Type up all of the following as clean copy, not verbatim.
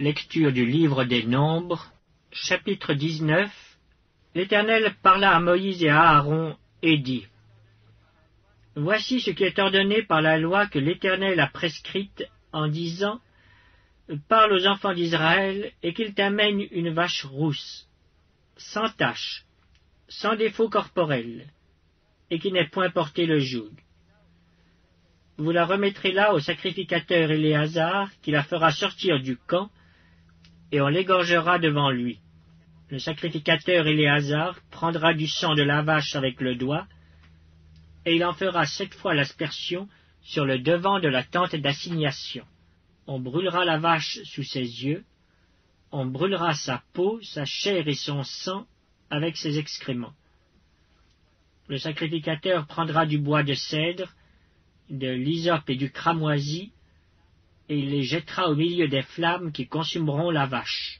Lecture du livre des Nombres, chapitre 19. L'Éternel parla à Moïse et à Aaron et dit : Voici ce qui est ordonné par la loi que l'Éternel a prescrite en disant : Parle aux enfants d'Israël et qu'ils t'amènent une vache rousse, sans tache, sans défaut corporel, et qui n'ait point porté le joug. Vous la remettrez là au sacrificateur Éléazar, qui la fera sortir du camp, et on l'égorgera devant lui. Le sacrificateur Éléazar prendra du sang de la vache avec le doigt, et il en fera 7 fois l'aspersion sur le devant de la tente d'assignation. On brûlera la vache sous ses yeux, on brûlera sa peau, sa chair et son sang avec ses excréments. Le sacrificateur prendra du bois de cèdre, de l'hysope et du cramoisi, et il les jettera au milieu des flammes qui consumeront la vache.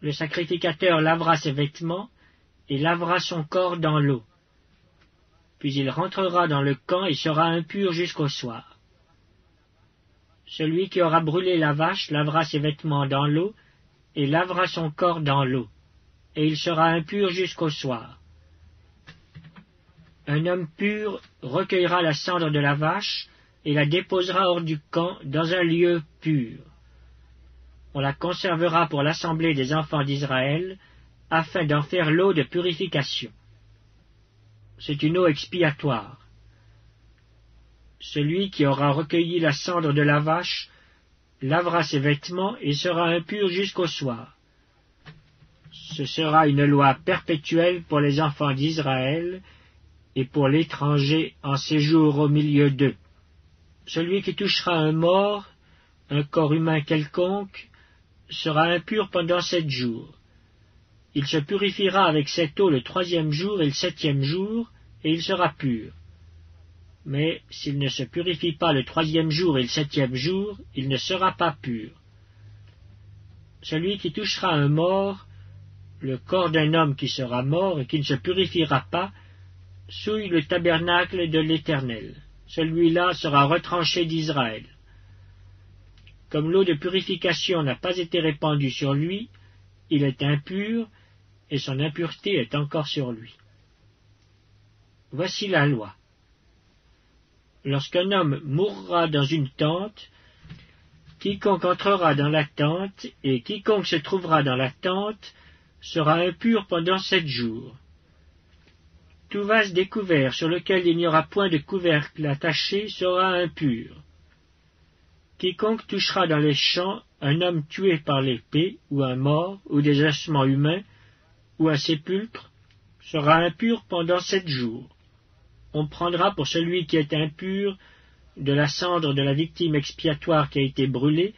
Le sacrificateur lavera ses vêtements et lavera son corps dans l'eau. Puis il rentrera dans le camp et sera impur jusqu'au soir. Celui qui aura brûlé la vache lavera ses vêtements dans l'eau et lavera son corps dans l'eau, et il sera impur jusqu'au soir. Un homme pur recueillera la cendre de la vache et la déposera hors du camp dans un lieu pur. On la conservera pour l'assemblée des enfants d'Israël, afin d'en faire l'eau de purification. C'est une eau expiatoire. Celui qui aura recueilli la cendre de la vache lavera ses vêtements et sera impur jusqu'au soir. Ce sera une loi perpétuelle pour les enfants d'Israël et pour l'étranger en séjour au milieu d'eux. Celui qui touchera un mort, un corps humain quelconque, sera impur pendant 7 jours. Il se purifiera avec cette eau le 3e jour et le 7e jour, et il sera pur. Mais s'il ne se purifie pas le 3e jour et le 7e jour, il ne sera pas pur. Celui qui touchera un mort, le corps d'un homme qui sera mort et qui ne se purifiera pas, souille le tabernacle de l'Éternel. Celui-là sera retranché d'Israël. Comme l'eau de purification n'a pas été répandue sur lui, il est impur, et son impureté est encore sur lui. Voici la loi. Lorsqu'un homme mourra dans une tente, quiconque entrera dans la tente et quiconque se trouvera dans la tente sera impur pendant 7 jours. Tout vase découvert sur lequel il n'y aura point de couvercle attaché sera impur. Quiconque touchera dans les champs un homme tué par l'épée, ou un mort, ou des ossements humains, ou un sépulcre, sera impur pendant 7 jours. On prendra pour celui qui est impur de la cendre de la victime expiatoire qui a été brûlée,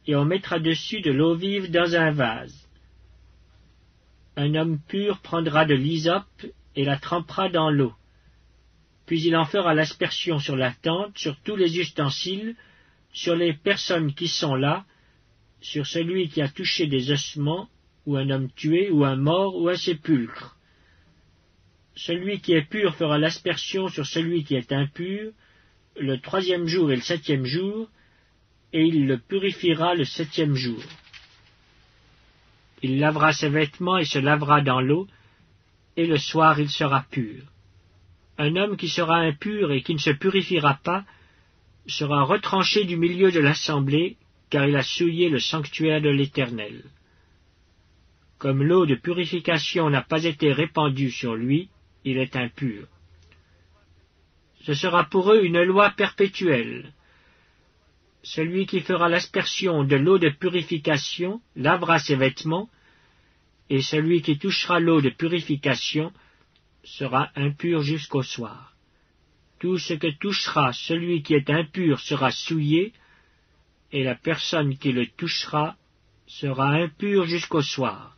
et on mettra dessus de l'eau vive dans un vase. Un homme pur prendra de l'hysope et la trempera dans l'eau. Puis il en fera l'aspersion sur la tente, sur tous les ustensiles, sur les personnes qui sont là, sur celui qui a touché des ossements, ou un homme tué, ou un mort, ou un sépulcre. Celui qui est pur fera l'aspersion sur celui qui est impur, le 3e jour et le 7e jour, et il le purifiera le 7e jour. Il lavera ses vêtements et se lavera dans l'eau, et le soir il sera pur. Un homme qui sera impur et qui ne se purifiera pas sera retranché du milieu de l'assemblée, car il a souillé le sanctuaire de l'Éternel. Comme l'eau de purification n'a pas été répandue sur lui, il est impur. Ce sera pour eux une loi perpétuelle. Celui qui fera l'aspersion de l'eau de purification lavera ses vêtements, et celui qui touchera l'eau de purification sera impur jusqu'au soir. Tout ce que touchera celui qui est impur sera souillé, et la personne qui le touchera sera impure jusqu'au soir.